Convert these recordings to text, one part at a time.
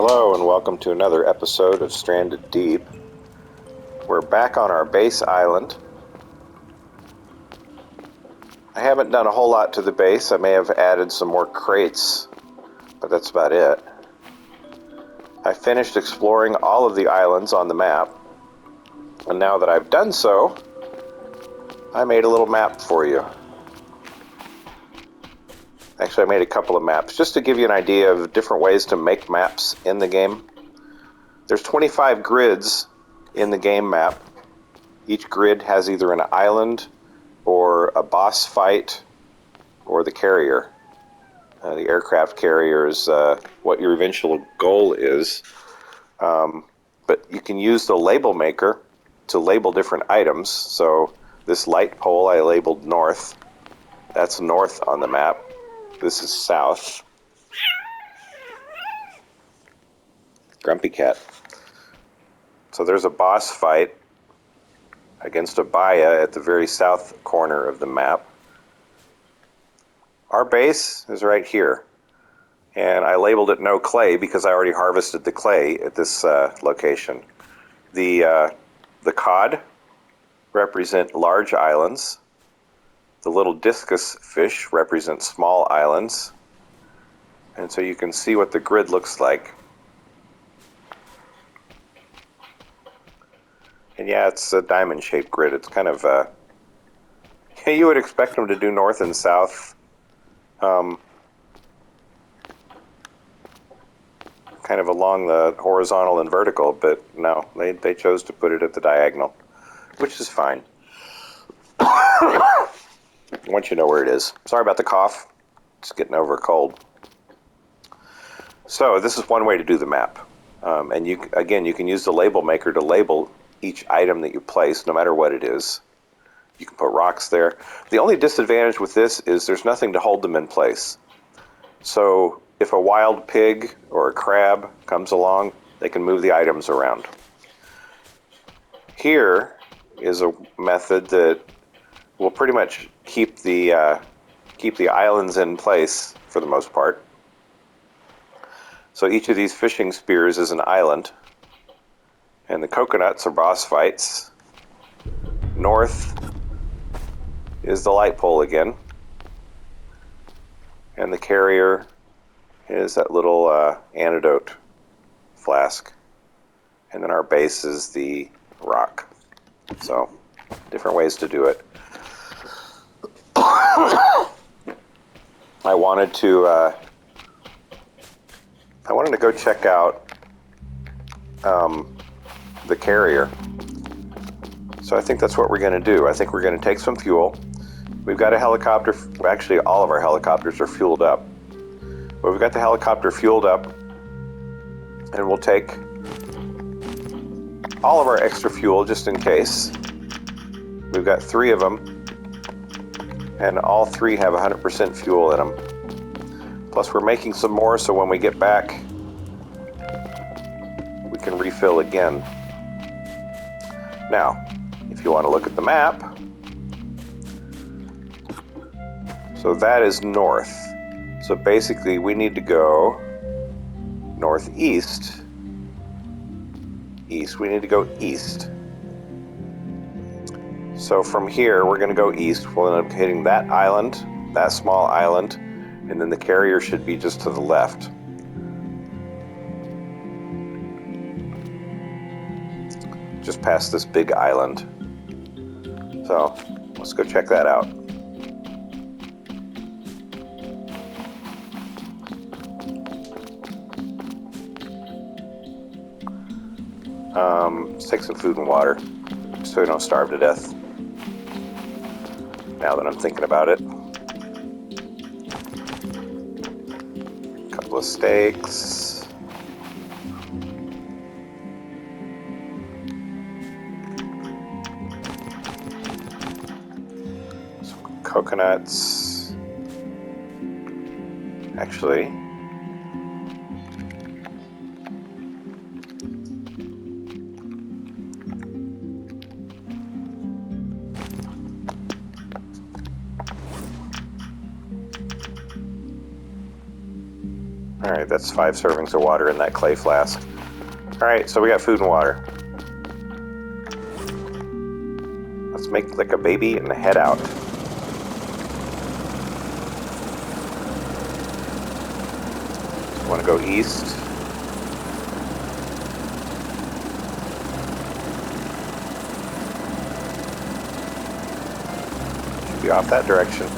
Hello and welcome to another episode of Stranded Deep. We're back on our base island. I haven't done a whole lot to the base. I may have added some more crates, but that's about it. I finished exploring all of the islands on the map, and now that I've done so, I made a little map for you. Actually, I made a couple of maps just to give you an idea of different ways to make maps in the game. There's 25 grids in the game map. Each grid has either an island or a boss fight or the carrier. The aircraft carrier is what your eventual goal is. But you can use the label maker to label different items. So this light pole I labeled north. That's north on the map. This is south. Grumpy cat. So there's a boss fight against a Baya at the very south corner of the map. Our base is right here. And I labeled it no clay because I already harvested the clay at this location. The cod represent large islands. The little discus fish represent small islands. And so you can see what the grid looks like. And yeah, it's a diamond-shaped grid. It's kind of, you would expect them to do north and south. Kind of along the horizontal and vertical, but no, they chose to put it at the diagonal, which is fine. Once you know where it is. Sorry about the cough. Just getting over a cold. So this is one way to do the map. And you can use the label maker to label each item that you place, no matter what it is. You can put rocks there. The only disadvantage with this is there's nothing to hold them in place. So if a wild pig or a crab comes along, they can move the items around. Here is a method that will pretty much keep the islands in place for the most part. So each of these fishing spears is an island. And the coconuts are boss fights. North is the light pole again. And the carrier is that little antidote flask. And then our base is the rock. So, different ways to do it. I wanted to go check out the carrier. So I think that's what we're going to do. I think we're going to take some fuel. We've got a helicopter. Actually, all of our helicopters are fueled up. But we've got the helicopter fueled up, and we'll take all of our extra fuel just in case. We've got 3 of them, and all 3 have 100% fuel in them. Plus, we're making some more, so when we get back, we can refill again. Now, if you want to look at the map, so that is north. So basically, we need to go northeast. East. We need to go east. So from here, we're going to go east. We'll end up hitting that island, that small island, and then the carrier should be just to the left. Just past this big island. So let's go check that out. Let's take some food and water so we don't starve to death. Now that I'm thinking about it. A couple of steaks. Some coconuts. Actually, Alright, that's 5 servings of water in that clay flask. Alright, so we got food and water. Let's make like a baby and head out. Want to go east. Should be off that direction.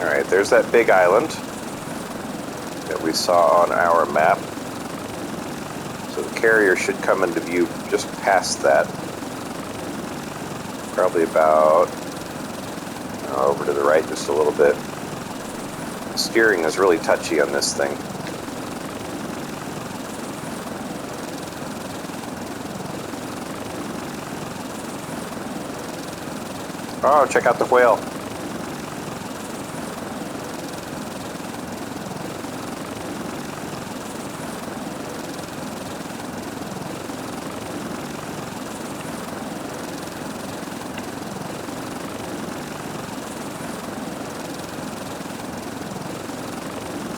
Alright, there's that big island that we saw on our map. So the carrier should come into view just past that. Probably about over to the right just a little bit. The steering is really touchy on this thing. Oh, check out the whale.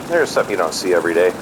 There's something you don't see every day.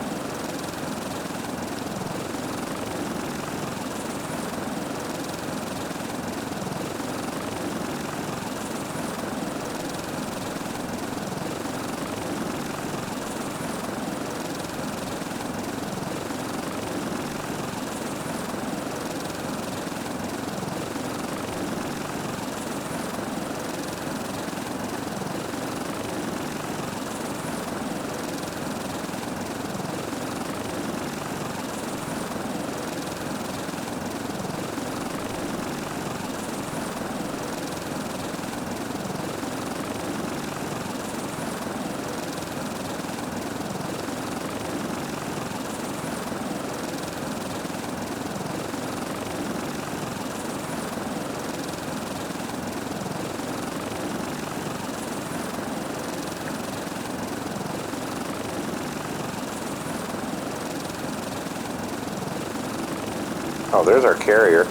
Oh, there's our carrier.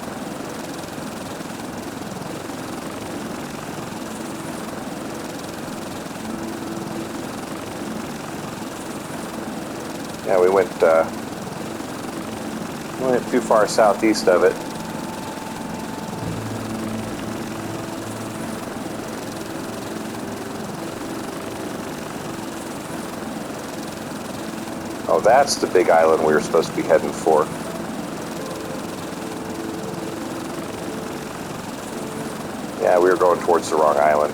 Yeah, we went too far southeast of it. Oh, that's the big island we were supposed to be heading for. Yeah, we were going towards the wrong island.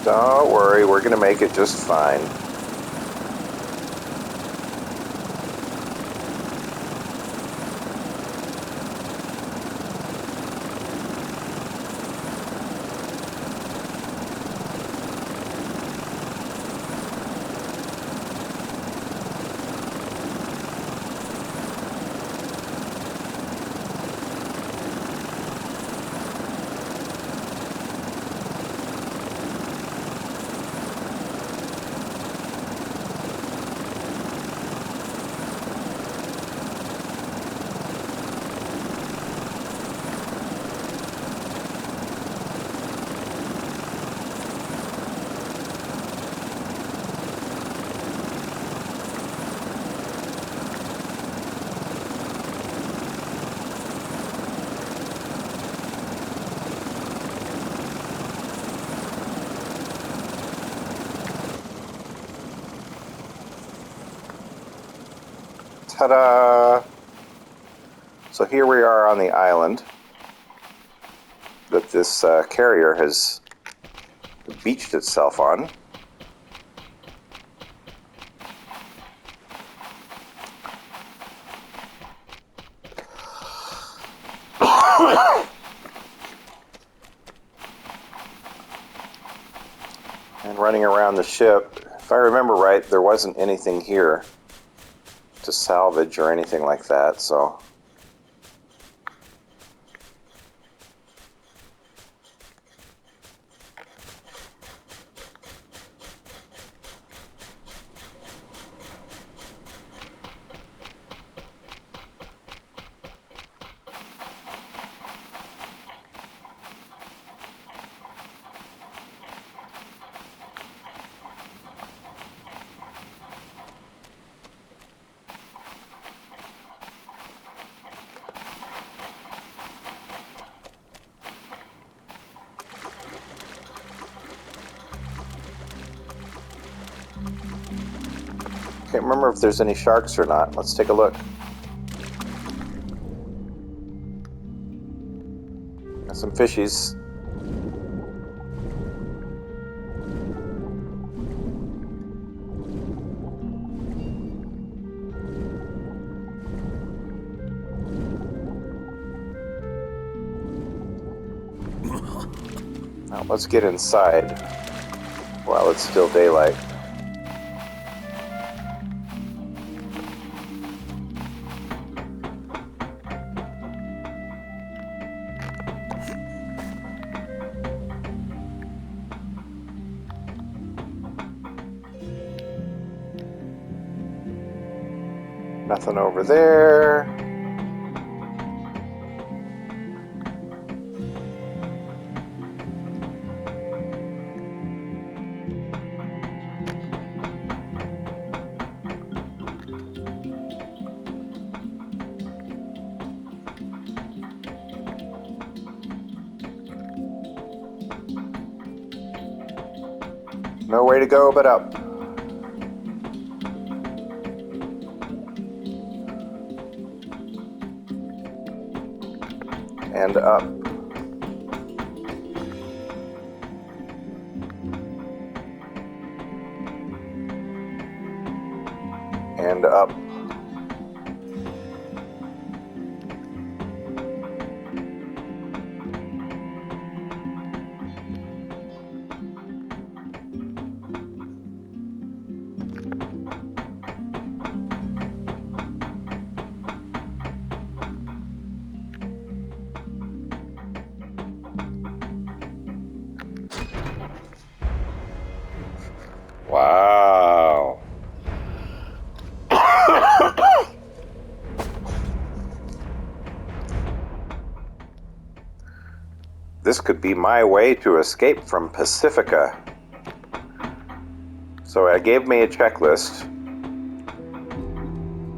Don't worry, we're going to make it just fine. Ta-da! So here we are on the island that this carrier has beached itself on. And running around the ship, if I remember right, there wasn't anything here to salvage or anything like that, so can't remember if there's any sharks or not. Let's take a look. Got some fishies. Now let's get inside while it's still daylight. Nothing over there. No way to go but up. And up. And up. Wow. This could be my way to escape from Pacifica. So it gave me a checklist.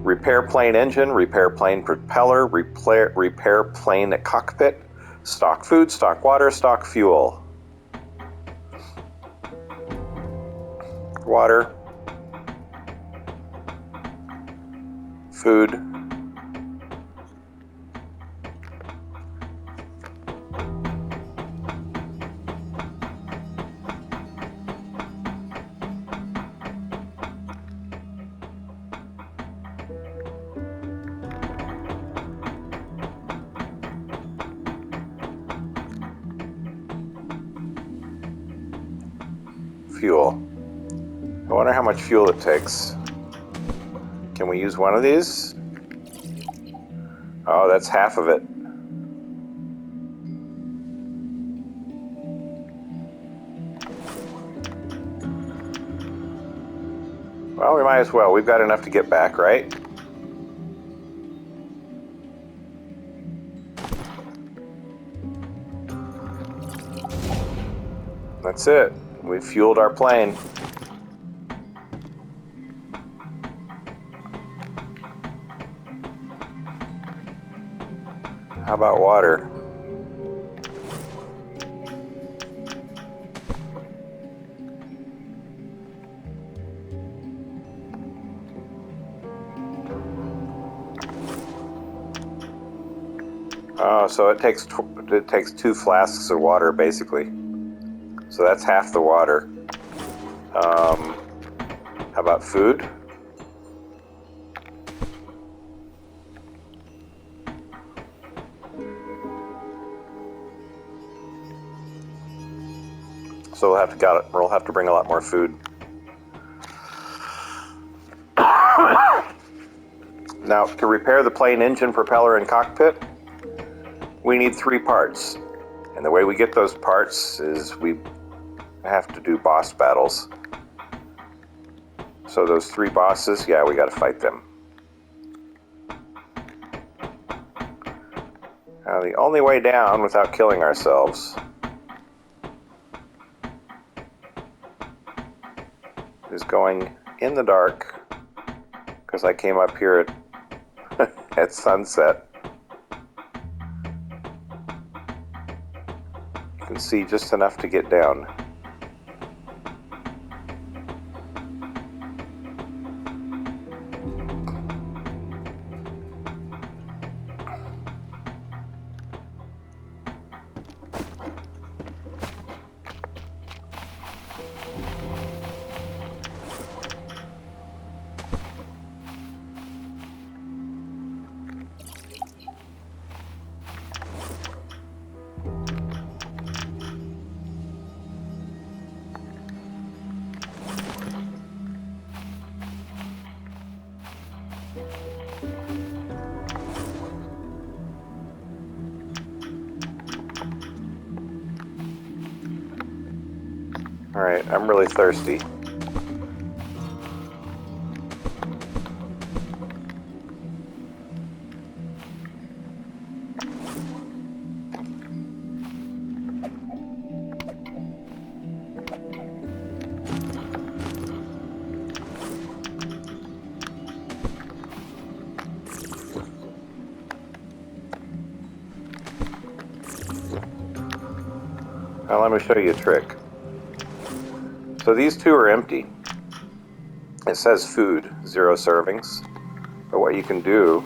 Repair plane engine, repair plane propeller, repair plane cockpit, stock food, stock water, stock fuel. Water, food, fuel. I wonder how much fuel it takes. Can we use one of these? Oh, that's half of it. Well, we might as well. We've got enough to get back, right? That's it. We've fueled our plane. How about water? Oh, so it takes 2 flasks of water, basically. So that's half the water. How about food? So we'll have to bring a lot more food. Now, to repair the plane engine, propeller, and cockpit, we need 3 parts. And the way we get those parts is we have to do boss battles. So those 3 bosses, yeah, we gotta fight them. Now, the only way down without killing ourselves is going in the dark, because I came up here at sunset. You can see just enough to get down. Alright, I'm really thirsty. Now let me show you a trick. So these 2 are empty. It says food, 0 servings. But what you can do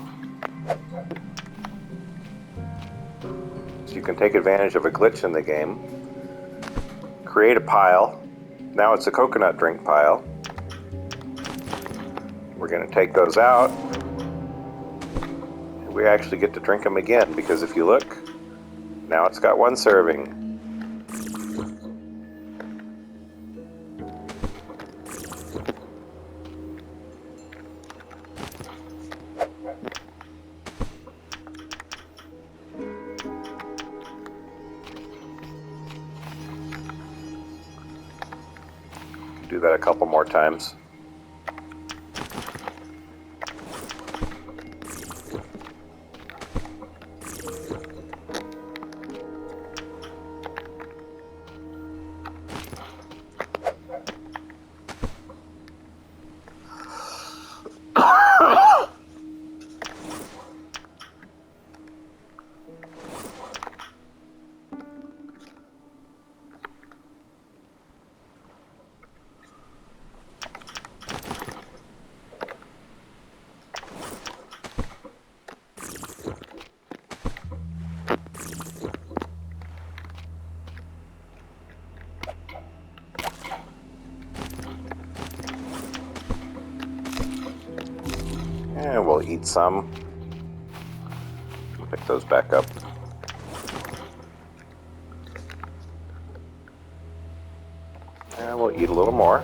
is you can take advantage of a glitch in the game, create a pile. Now it's a coconut drink pile. We're going to take those out. We actually get to drink them again, because if you look, now it's got 1 serving. Do that a couple more times. And we'll eat some. Pick those back up. And we'll eat a little more.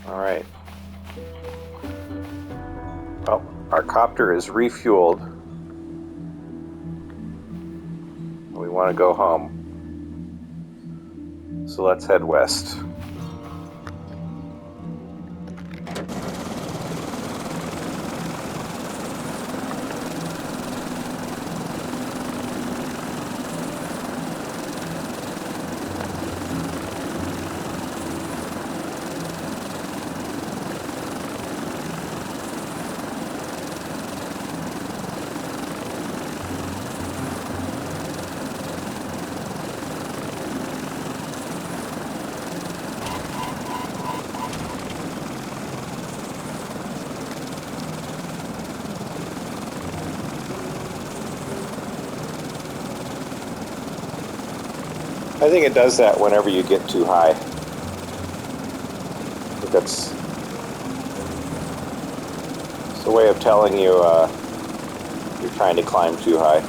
All right. Well, our copter is refueled. We want to go home. So let's head west. I think it does that whenever you get too high. I think that's a way of telling you you're trying to climb too high.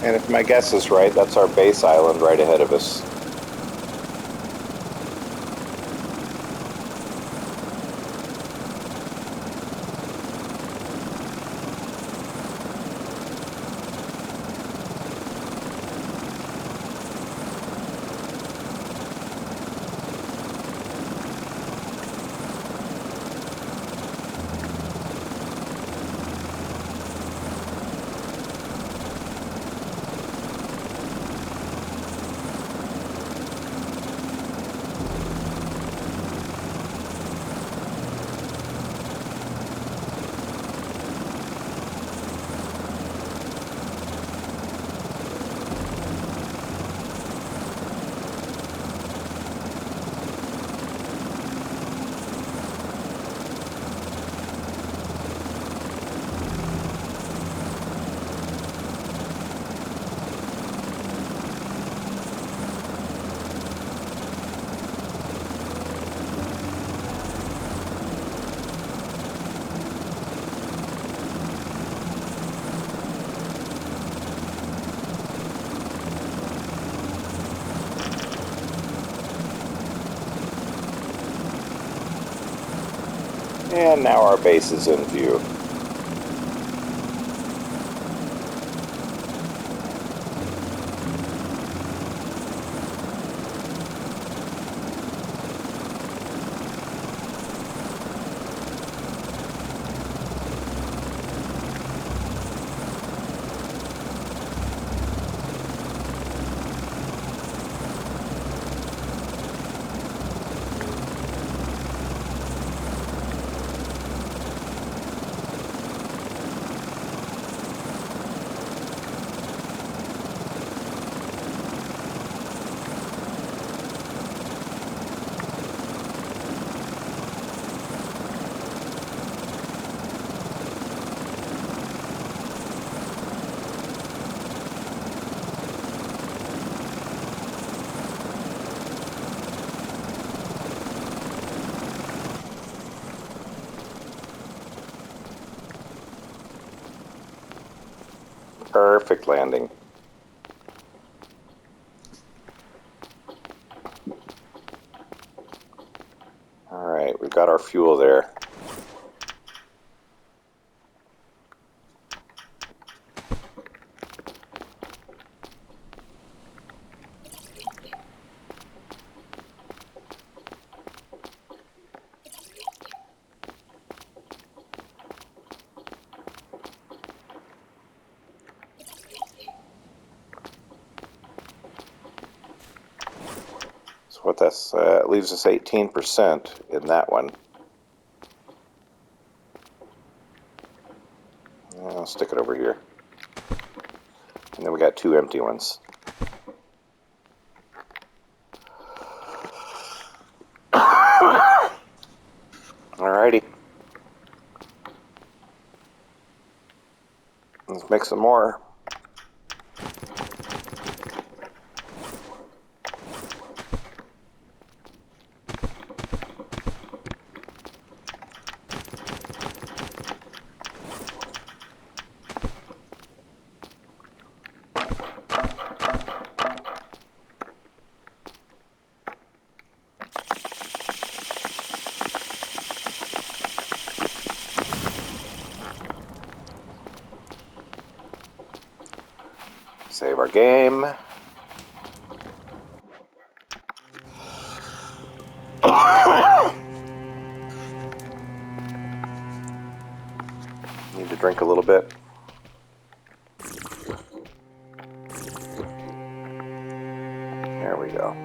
And if my guess is right, that's our base island right ahead of us. And now our base is in view. Perfect landing. All right, we've got our fuel there. So what that's leaves us 18% in that one. I'll stick it over here. And then we got 2 empty ones. Alrighty. Let's make some more. Save our game. Need to drink a little bit. There we go.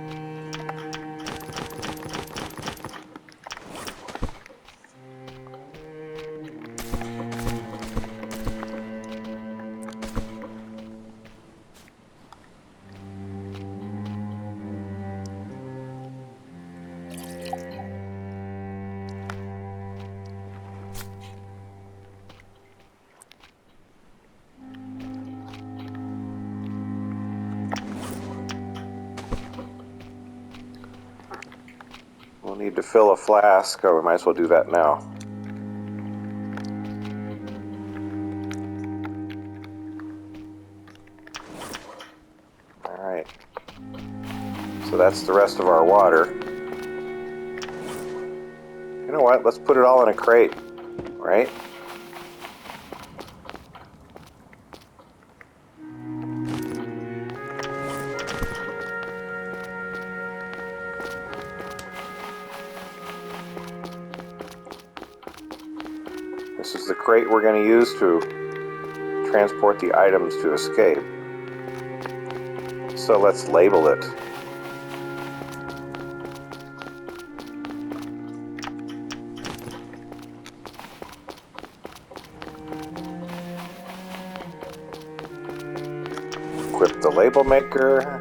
We'll need to fill a flask, or we might as well do that now. Alright. So that's the rest of our water. You know what? Let's put it all in a crate, right? This is the crate we're going to use to transport the items to escape. So let's label it. Equip the label maker.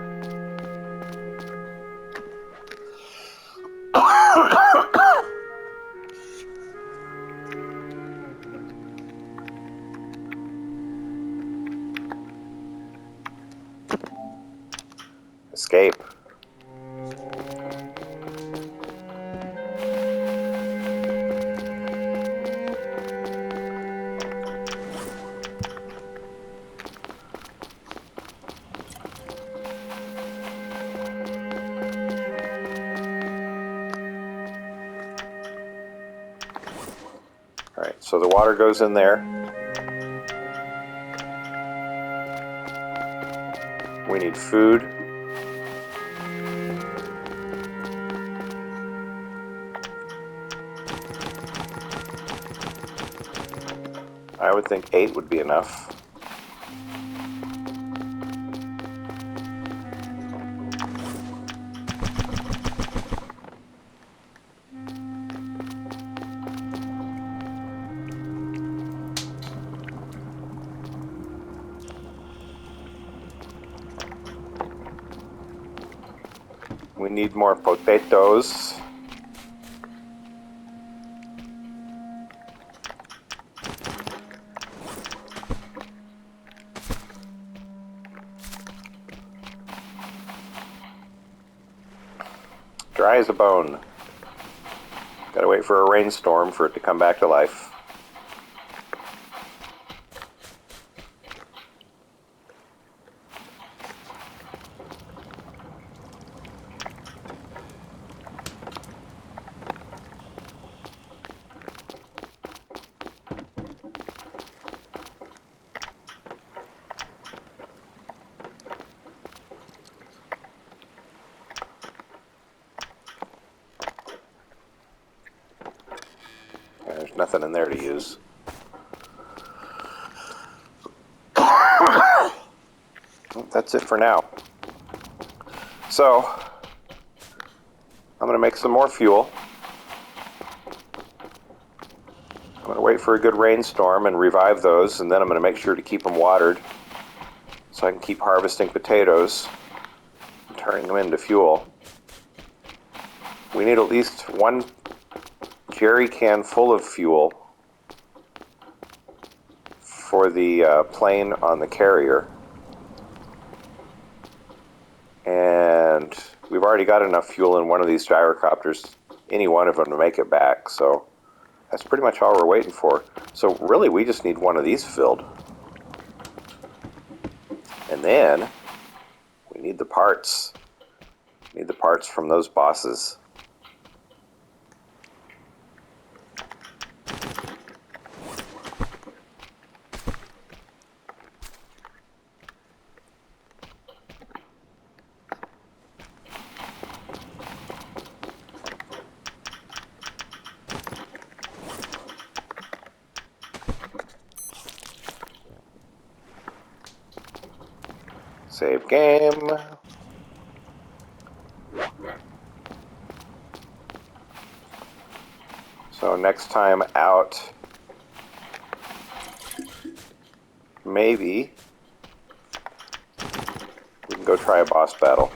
Escape. Alright, so the water goes in there. We need food. I would think 8 would be enough. We need more potatoes. Dry as a bone. Gotta wait for a rainstorm for it to come back to life. There's nothing in there to use. That's it for now. So, I'm going to make some more fuel. I'm going to wait for a good rainstorm and revive those, and then I'm going to make sure to keep them watered so I can keep harvesting potatoes and turning them into fuel. We need at least one jerry can full of fuel for the plane on the carrier. And we've already got enough fuel in one of these gyrocopters, any one of them, to make it back. So that's pretty much all we're waiting for. So really we just need one of these filled. And then we need the parts. We need the parts from those bosses. Save game. So next time out, maybe we can go try a boss battle.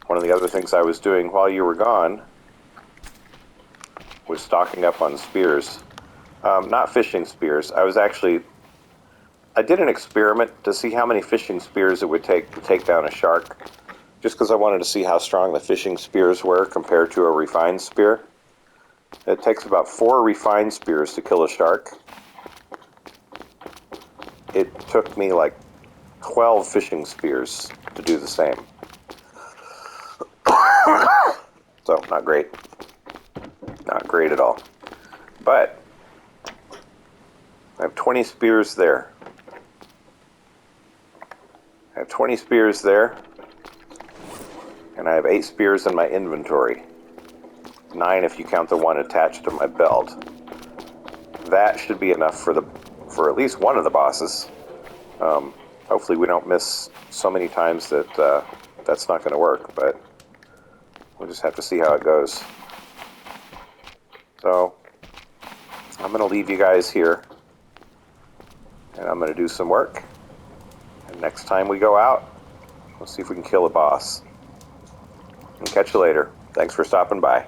One of the other things I was doing while you were gone was stocking up on spears. Not fishing spears. I did an experiment to see how many fishing spears it would take to take down a shark, just because I wanted to see how strong the fishing spears were compared to a refined spear. It takes about 4 refined spears to kill a shark. It took me like 12 fishing spears to do the same. So, not great. Not great at all. But I have 20 spears there. I have 20 spears there, and I have 8 spears in my inventory. 9 if you count the one attached to my belt. That should be enough for at least one of the bosses. Hopefully we don't miss so many times that that's not going to work, but we'll just have to see how it goes. So, I'm going to leave you guys here, and I'm going to do some work. And next time we go out, we'll see if we can kill a boss. And catch you later. Thanks for stopping by.